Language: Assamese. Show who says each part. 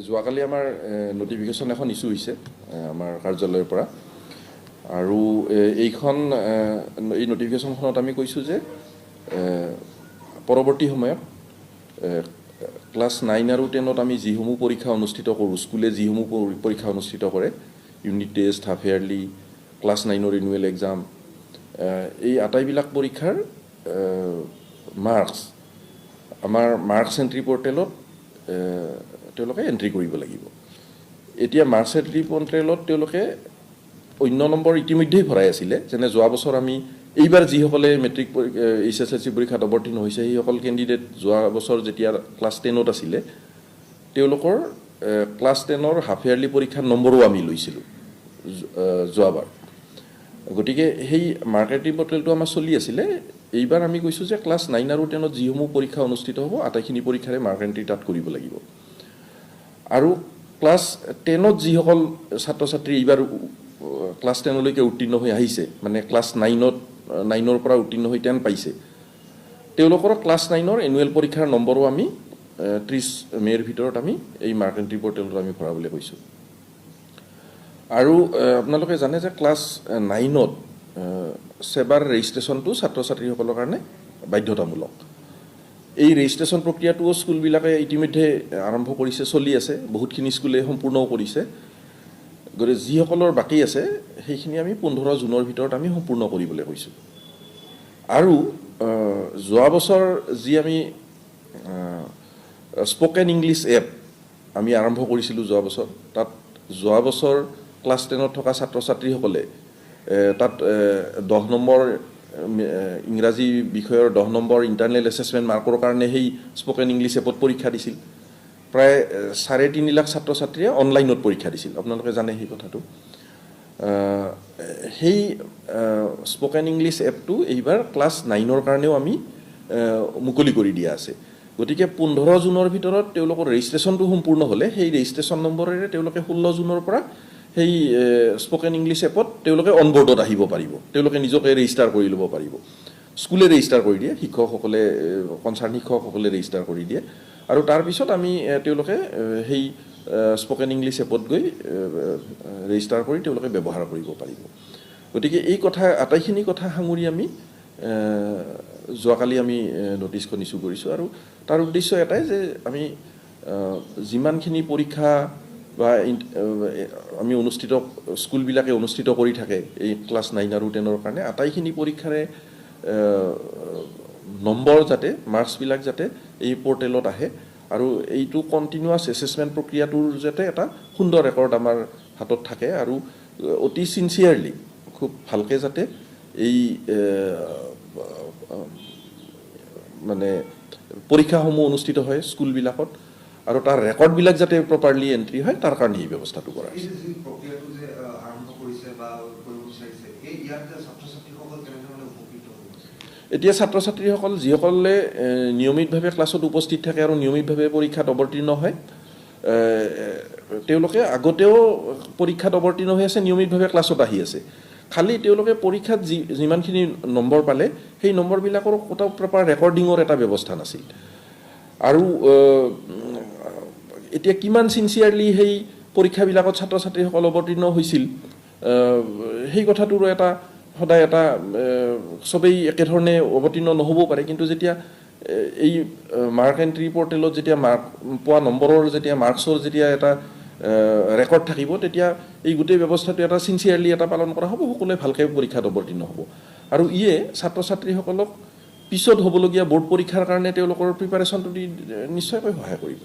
Speaker 1: যোৱাকালি আমাৰ নটিফিকেশ্যন এখন ইছ্যু হৈছে আমাৰ কাৰ্যালয়ৰ পৰা আৰু এই নটিফিকেশ্যনখনত আমি কৈছোঁ যে পৰৱৰ্তী সময়ত ক্লাছ 9 আৰু 10ত আমি যিসমূহ পৰীক্ষা অনুষ্ঠিত কৰোঁ, স্কুলে যিসমূহ পৰীক্ষা অনুষ্ঠিত কৰে, unit test, half yearly, class 9ৰ এনুৱেল এক্সাম, এই আটাইবিলাক পৰীক্ষাৰ মাৰ্কছ আমাৰ মাৰ্কছ এণ্ট্ৰি পৰ্টেলত তেওঁলোকে এণ্ট্ৰি কৰিব লাগিব। এতিয়া মাৰ্কছ এণ্ট্ৰি পৰ্টেলত তেওঁলোকে অন্য নম্বৰ ইতিমধ্যেই ভৰাই আছিলে, যেনে যোৱা বছৰ আমি এইবাৰ যিসকলে মেট্ৰিক HSLC পৰীক্ষাত অৱতীৰ্ণ হৈছে সেইসকল কেণ্ডিডেট যোৱা বছৰ যেতিয়া ক্লাছ 10ত আছিলে তেওঁলোকৰ ক্লাছ 10ৰ হাফ ইয়াৰলি পৰীক্ষাৰ নম্বৰো আমি লৈছিলোঁ যোৱাবাৰ। গতিকে সেই মাৰ্ক এণ্ট্ৰি পৰ্টেলটো আমাৰ চলি আছিলে। এইবাৰ আমি কৈছোঁ যে ক্লাছ 9 আৰু 10ত যিসমূহ পৰীক্ষা অনুষ্ঠিত হ'ব আটাইখিনি পৰীক্ষাৰে মাৰ্ক এণ্ট্ৰি তাত কৰিব লাগিব। আৰু ক্লাছ 10ত যিসকল ছাত্ৰ ছাত্ৰী এইবাৰ ক্লাছ 10লৈকে উত্তীৰ্ণ হৈ আহিছে, মানে ক্লাছ 9ৰ পৰা উত্তীৰ্ণ হৈ 10 পাইছে, তেওঁলোকৰ ক্লাছ 9ৰ এনুৱেল পৰীক্ষাৰ নম্বৰো আমি 30 মে'ৰ ভিতৰত আমি এই মাৰ্ক এণ্ট্ৰি পৰ্টেলত আমি ভৰাবলৈ কৈছোঁ। আৰু আপোনালোকে জানে যে ক্লাছ 9ত সেবাৰ ৰেজিষ্ট্ৰেশ্যনটো ছাত্ৰ ছাত্ৰীসকলৰ কাৰণে বাধ্যতামূলক। এই ৰেজিষ্ট্ৰেশ্যন প্ৰক্ৰিয়াটোও স্কুলবিলাকে ইতিমধ্যে আৰম্ভ কৰিছে, চলি আছে, বহুতখিনি স্কুলে সম্পূৰ্ণও কৰিছে। গতিকে যিসকলৰ বাকী আছে সেইখিনি আমি 15 জুনৰ ভিতৰত আমি সম্পূৰ্ণ কৰিবলৈ কৈছোঁ। আৰু যোৱা বছৰ যি আমি স্পকেন ইংলিছ এপ আমি আৰম্ভ কৰিছিলোঁ যোৱা বছৰ, তাত যোৱা বছৰ ক্লাছ 10ত থকা ছাত্ৰ ছাত্ৰীসকলে তাত 10 নম্বৰ ইংৰাজী বিষয়ৰ 10 নম্বৰ ইণ্টাৰনেল এছেছমেণ্ট মাৰ্কৰ কাৰণে সেই স্পকেন ইংলিছ এপত পৰীক্ষা দিছিল। প্ৰায় 3.5 লাখ ছাত্ৰ ছাত্ৰীয়ে অনলাইনত পৰীক্ষা দিছিল, আপোনালোকে জানে সেই কথাটো। সেই স্পকেন ইংলিছ এপটো এইবাৰ ক্লাছ 9ৰ কাৰণেও আমি মুকলি কৰি দিয়া আছে। গতিকে 15 জুনৰ ভিতৰত তেওঁলোকৰ ৰেজিষ্ট্ৰেশ্যনটো সম্পূৰ্ণ হ'লে সেই ৰেজিষ্ট্ৰেশ্যন নম্বৰেৰে তেওঁলোকে 16 জুনৰ পৰা সেই স্পকেন ইংলিছ এপত তেওঁলোকে অনবৰ্ডত আহিব পাৰিব, তেওঁলোকে নিজকে ৰেজিষ্টাৰ কৰি ল'ব পাৰিব। স্কুলে ৰেজিষ্টাৰ কৰি দিয়ে, শিক্ষকসকলে, কনচাৰ্ণ শিক্ষকসকলে ৰেজিষ্টাৰ কৰি দিয়ে। আৰু তাৰপিছত আমি তেওঁলোকে সেই স্পকেন ইংলিছ এপত গৈ ৰেজিষ্টাৰ কৰি তেওঁলোকে ব্যৱহাৰ কৰিব পাৰিব। গতিকে এই কথা আটাইখিনি কথা সাঙুৰি আমি যোৱাকালি আমি নটিছখন ইছ্যু কৰিছোঁ। আৰু তাৰ উদ্দেশ্য এটাই যে আমি যিমানখিনি পৰীক্ষা বা আমি স্কুলবিলাকে অনুষ্ঠিত কৰি থাকে এই ক্লাছ 9 আৰু 10ৰ কাৰণে, আটাইখিনি পৰীক্ষাৰে নম্বৰ যাতে, মাৰ্কছবিলাক যাতে এই পৰ্টেলত আহে আৰু এইটো কণ্টিনিউৱাছ এছেছমেণ্ট প্ৰক্ৰিয়াটোৰ যাতে এটা সুন্দৰ ৰেকৰ্ড আমাৰ হাতত থাকে আৰু অতি চিনচিয়াৰলি, খুব ভালকৈ যাতে এই মানে পৰীক্ষাসমূহ অনুষ্ঠিত হয় স্কুলবিলাকত আৰু তাৰ ৰেকৰ্ডবিলাক যাতে প্ৰপাৰলি এণ্ট্ৰি হয়, তাৰ কাৰণে এই ব্যৱস্থাটো কৰা হৈছে। এতিয়া ছাত্ৰ ছাত্ৰীসকল যিসকলে নিয়মিতভাৱে ক্লাছত উপস্থিত থাকে আৰু নিয়মিতভাৱে পৰীক্ষাত অৱতীৰ্ণ হয়, তেওঁলোকে আগতেও পৰীক্ষাত অৱতীৰ্ণ হৈ আছে, নিয়মিতভাৱে ক্লাছত আহি আছে। খালি তেওঁলোকে পৰীক্ষাত যিমানখিনি নম্বৰ পালে সেই নম্বৰবিলাকৰ এটা প্ৰপাৰ ৰেকৰ্ডিঙৰ এটা ব্যৱস্থা নাছিল। আৰু এতিয়া কিমান চিনচিয়াৰলি সেই পৰীক্ষাবিলাকত ছাত্ৰ ছাত্ৰীসকল অৱতীৰ্ণ হৈছিল সেই কথাটোৰো এটা সদায় এটা চবেই একেধৰণে অৱতীৰ্ণ নহ'বও পাৰে। কিন্তু যেতিয়া এই মাৰ্ক এণ্ট্ৰি পৰ্টেলত যেতিয়া পোৱা নম্বৰৰ যেতিয়া মাৰ্কছৰ যেতিয়া এটা ৰেকৰ্ড থাকিব, তেতিয়া এই গোটেই ব্যৱস্থাটো এটা চিনচিয়াৰলি এটা পালন কৰা হ'ব, সকলোৱে ভালকৈ পৰীক্ষাত অৱতীৰ্ণ হ'ব। আৰু ইয়ে ছাত্ৰ ছাত্ৰীসকলক পিছত হ'বলগীয়া বৰ্ড পৰীক্ষাৰ কাৰণে তেওঁলোকৰ প্ৰিপাৰেশ্যনটো নিশ্চয়কৈ সহায় কৰিব।